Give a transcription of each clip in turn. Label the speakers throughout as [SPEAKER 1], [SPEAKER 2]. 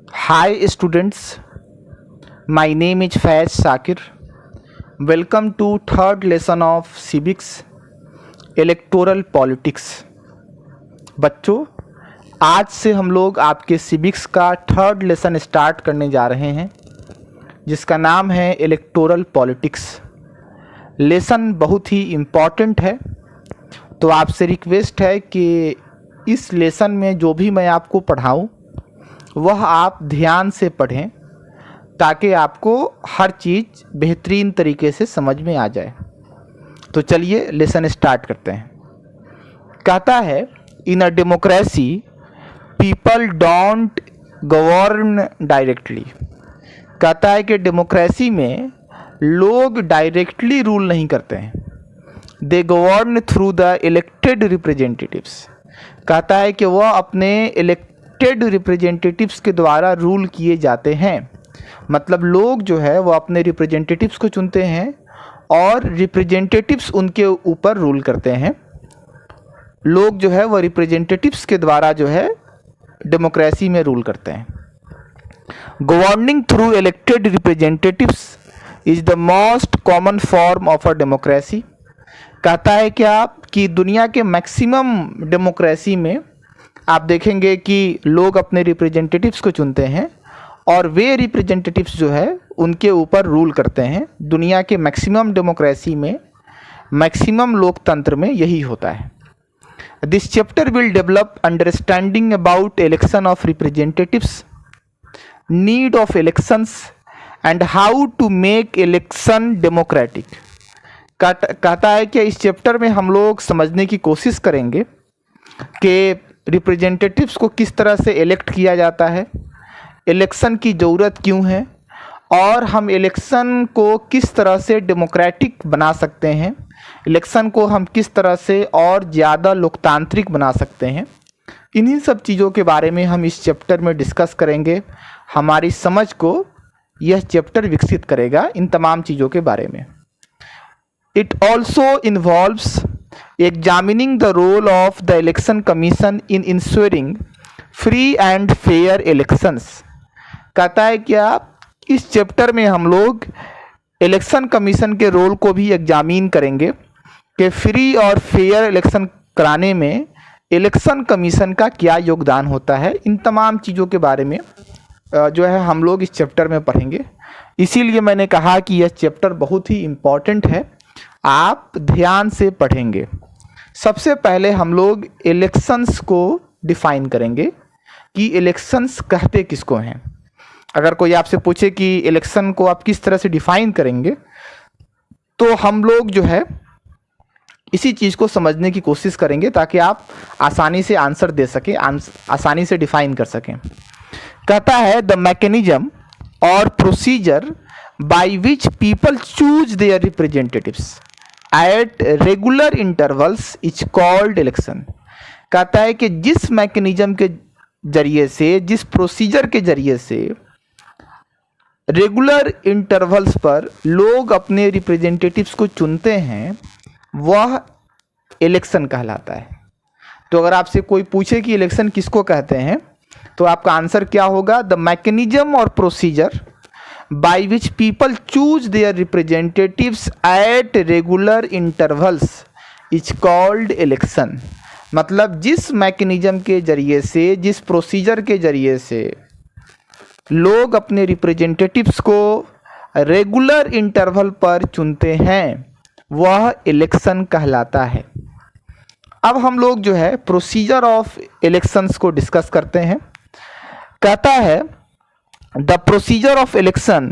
[SPEAKER 1] Hi students, my name is Faiz Sakir. Welcome to third lesson of Civics, Electoral Politics. बच्चों, आज से हम लोग आपके सिविक्स का थर्ड लेसन स्टार्ट करने जा रहे हैं जिसका नाम है इलेक्टोरल पॉलिटिक्स। लेसन बहुत ही इम्पॉर्टेंट है, तो आपसे रिक्वेस्ट है कि इस लेसन में जो भी मैं आपको पढ़ाऊँ वह आप ध्यान से पढ़ें ताकि आपको हर चीज़ बेहतरीन तरीके से समझ में आ जाए। तो चलिए लेसन स्टार्ट करते हैं। कहता है, in a democracy people don't govern directly. कहता है कि डेमोक्रेसी में लोग डायरेक्टली रूल नहीं करते हैं, they govern through the elected representatives. कहता है कि वह अपने इलेक्टेड रिप्रेजेंटेटिव्स के द्वारा रूल किए जाते हैं। मतलब लोग जो है वो अपने रिप्रेजेंटेटिव्स को चुनते हैं और रिप्रेजेंटेटिव्स उनके ऊपर रूल करते हैं। लोग जो है वो रिप्रेजेंटेटिव्स के द्वारा जो है डेमोक्रेसी में रूल करते हैं। Governing through elected representatives is the most common form of a democracy. कहता है क्या कि दुनिया के मैक्सिमम डेमोक्रेसी में आप देखेंगे कि लोग अपने रिप्रेजेंटेटिव्स को चुनते हैं और वे रिप्रेजेंटेटिव्स जो है उनके ऊपर रूल करते हैं। दुनिया के मैक्सिमम डेमोक्रेसी में, मैक्सिमम लोकतंत्र में यही होता है। This chapter will develop understanding about election of representatives, need of elections and how to make election democratic. कहता है कि इस चैप्टर में हम लोग समझने की कोशिश करेंगे कि रिप्रेजेंटेटिव्स को किस तरह से इलेक्ट किया जाता है, इलेक्शन की ज़रूरत क्यों है और हम इलेक्शन को किस तरह से डेमोक्रेटिक बना सकते हैं, इलेक्शन को हम किस तरह से और ज़्यादा लोकतांत्रिक बना सकते हैं। इन्हीं सब चीज़ों के बारे में हम इस चैप्टर में डिस्कस करेंगे। हमारी समझ को यह चैप्टर विकसित करेगा इन तमाम चीज़ों के बारे में। It also involves examining the role of the election commission in ensuring free and fair elections। कहता है क्या इस चैप्टर में हम लोग इलेक्शन कमीशन के रोल को भी एग्जामिन करेंगे कि फ्री और फेयर इलेक्शन कराने में इलेक्शन कमीशन का क्या योगदान होता है। इन तमाम चीज़ों के बारे में जो है हम लोग इस चैप्टर में पढ़ेंगे। इसीलिए मैंने कहा कि यह चैप्टर बहुत ही इम्पॉर्टेंट है, आप ध्यान से पढ़ेंगे। सबसे पहले हम लोग इलेक्शंस को डिफाइन करेंगे कि इलेक्शंस कहते किसको हैं। अगर कोई आपसे पूछे कि इलेक्शन को आप किस तरह से डिफाइन करेंगे, तो हम लोग जो है इसी चीज़ को समझने की कोशिश करेंगे ताकि आप आसानी से आंसर दे सकें, आसानी से डिफाइन कर सकें। कहता है, द मैकेनिज्म और procedure by which people choose there representatives at regular intervals is called election. कहता है कि जिस मैकेनिज्म के जरिए से, जिस प्रोसीजर के जरिए से रेगुलर इंटरवल्स पर लोग अपने रिप्रेजेंटेटिव्स को चुनते हैं वह इलेक्शन कहलाता है। तो अगर आपसे कोई पूछे कि इलेक्शन किसको कहते हैं तो आपका आंसर क्या होगा? द मैकेनिज्म और procedure by which people choose their representatives at regular intervals is called election। मतलब जिस मैकेनिज्म के जरिए से, जिस प्रोसीजर के जरिए से लोग अपने रिप्रेजेंटेटिव्स को रेगुलर इंटरवल पर चुनते हैं वह इलेक्शन कहलाता है। अब हम लोग जो है प्रोसीजर ऑफ इलेक्शंस को डिस्कस करते हैं। कहता है, the procedure of election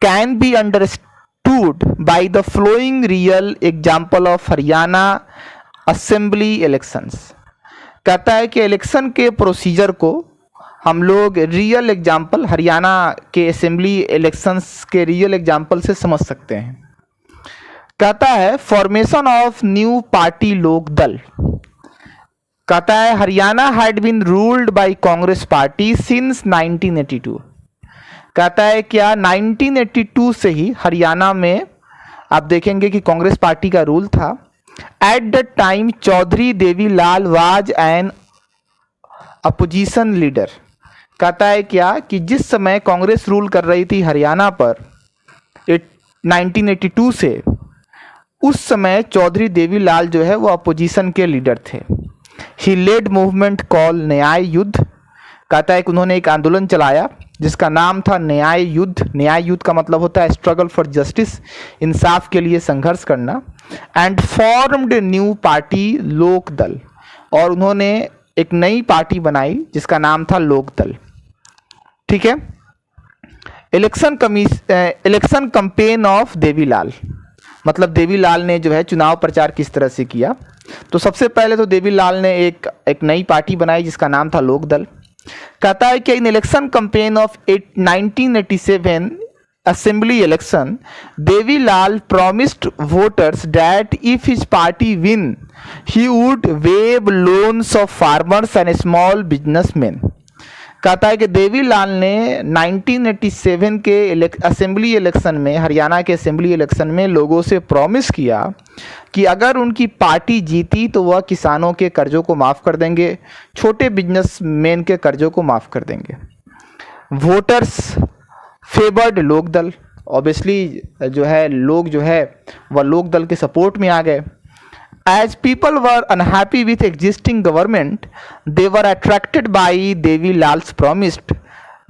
[SPEAKER 1] can be understood by the following real example of Haryana assembly elections। कहता है कि इलेक्शन के प्रोसीजर को हम लोग रियल एग्जाम्पल, हरियाणा के असेंबली इलेक्शंस के रियल एग्जाम्पल से समझ सकते हैं। कहता है, फॉर्मेशन ऑफ न्यू पार्टी लोक दल। कहता है, Haryana had been ruled by Congress party since 1982। कहता है क्या 1982 से ही हरियाणा में आप देखेंगे कि कांग्रेस पार्टी का रूल था। At the time Chaudhary Devi Lal was an opposition leader. कहता है क्या कि जिस समय कांग्रेस रूल कर रही थी हरियाणा पर 1982 से, उस समय चौधरी देवीलाल जो है वो अपोजिशन के लीडर थे। ही लेड मूवमेंट कॉल न्याय युद्ध। कहता है कि उन्होंने एक आंदोलन चलाया जिसका नाम था न्याय युद्ध। न्याय युद्ध का मतलब होता है स्ट्रगल फॉर जस्टिस, इंसाफ के लिए संघर्ष करना। एंड फॉर्म्ड न्यू पार्टी लोक दल, और उन्होंने एक नई पार्टी बनाई जिसका नाम था लोक दल। ठीक है। इलेक्शन कंपेन ऑफ देवीलाल, मतलब देवीलाल ने जो है चुनाव प्रचार किस तरह से किया। तो सबसे पहले तो देवीलाल ने एक नई पार्टी बनाई जिसका नाम था लोक दल। कहता है कि in election campaign of 1987 assembly election, Devilal promised voters that if his party win, he would waive loans of farmers and small businessmen। कहता है कि देवीलाल ने 1987 के असेंबली इलेक्शन में, हरियाणा के असेंबली इलेक्शन में लोगों से प्रॉमिस किया कि अगर उनकी पार्टी जीती तो वह किसानों के कर्जों को माफ़ कर देंगे, छोटे बिजनेसमैन के कर्जों को माफ़ कर देंगे। वोटर्स फेवर्ड लोक दल, ऑब्वियसली जो है लोग जो है वह लोक दल के सपोर्ट में आ गए। As people were unhappy with existing government, they were attracted by Devilal's promise.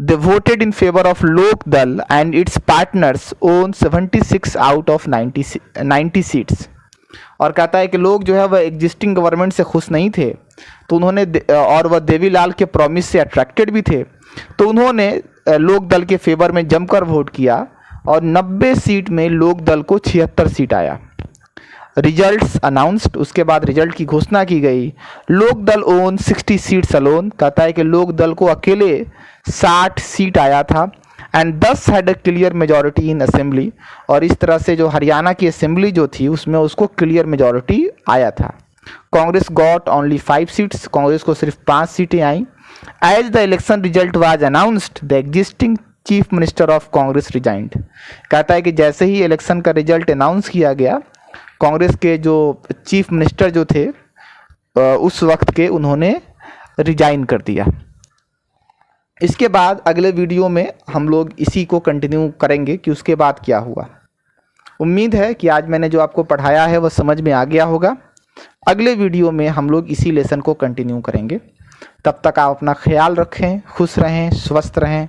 [SPEAKER 1] They voted in favor of Lok Dal and its partners own 76 out of 90 seats। और कहता है कि लोग जो है वह एग्जिस्टिंग गवर्नमेंट से खुश नहीं थे, तो उन्होंने और वह देवीलाल के प्रॉमिस से अट्रैक्टेड भी थे, तो उन्होंने लोक दल के फेवर में जमकर वोट किया और 90 सीट में लोक दल को 76 सीट आया। रिजल्ट्स अनाउंस्ड, उसके बाद रिजल्ट की घोषणा की गई। लोक दल ओन 60 सीट्स अलोन। कहता है कि लोक दल को अकेले 60 सीट आया था। And 10 had a clear majority in assembly, और इस तरह से जो हरियाणा की असेंबली जो थी उसमें उसको क्लियर मेजॉरिटी आया था। Congress got only 5 seats, Congress को सिर्फ 5 सीटें आई। As the election result was announced, the existing chief minister of Congress resigned. कहता है कि जैसे ही इलेक्शन का रिजल्ट अनाउंस किया गया, कांग्रेस के जो चीफ मिनिस्टर जो थे उस वक्त के, उन्होंने रिजाइन कर दिया। इसके बाद अगले वीडियो में हम लोग इसी को कंटिन्यू करेंगे कि उसके बाद क्या हुआ। उम्मीद है कि आज मैंने जो आपको पढ़ाया है वह समझ में आ गया होगा। अगले वीडियो में हम लोग इसी लेसन को कंटिन्यू करेंगे। तब तक आप अपना ख्याल रखें, खुश रहें, स्वस्थ रहें।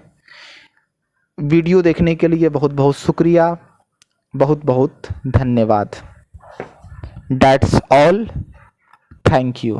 [SPEAKER 1] वीडियो देखने के लिए बहुत बहुत शुक्रिया, बहुत बहुत धन्यवाद। That's all. Thank you.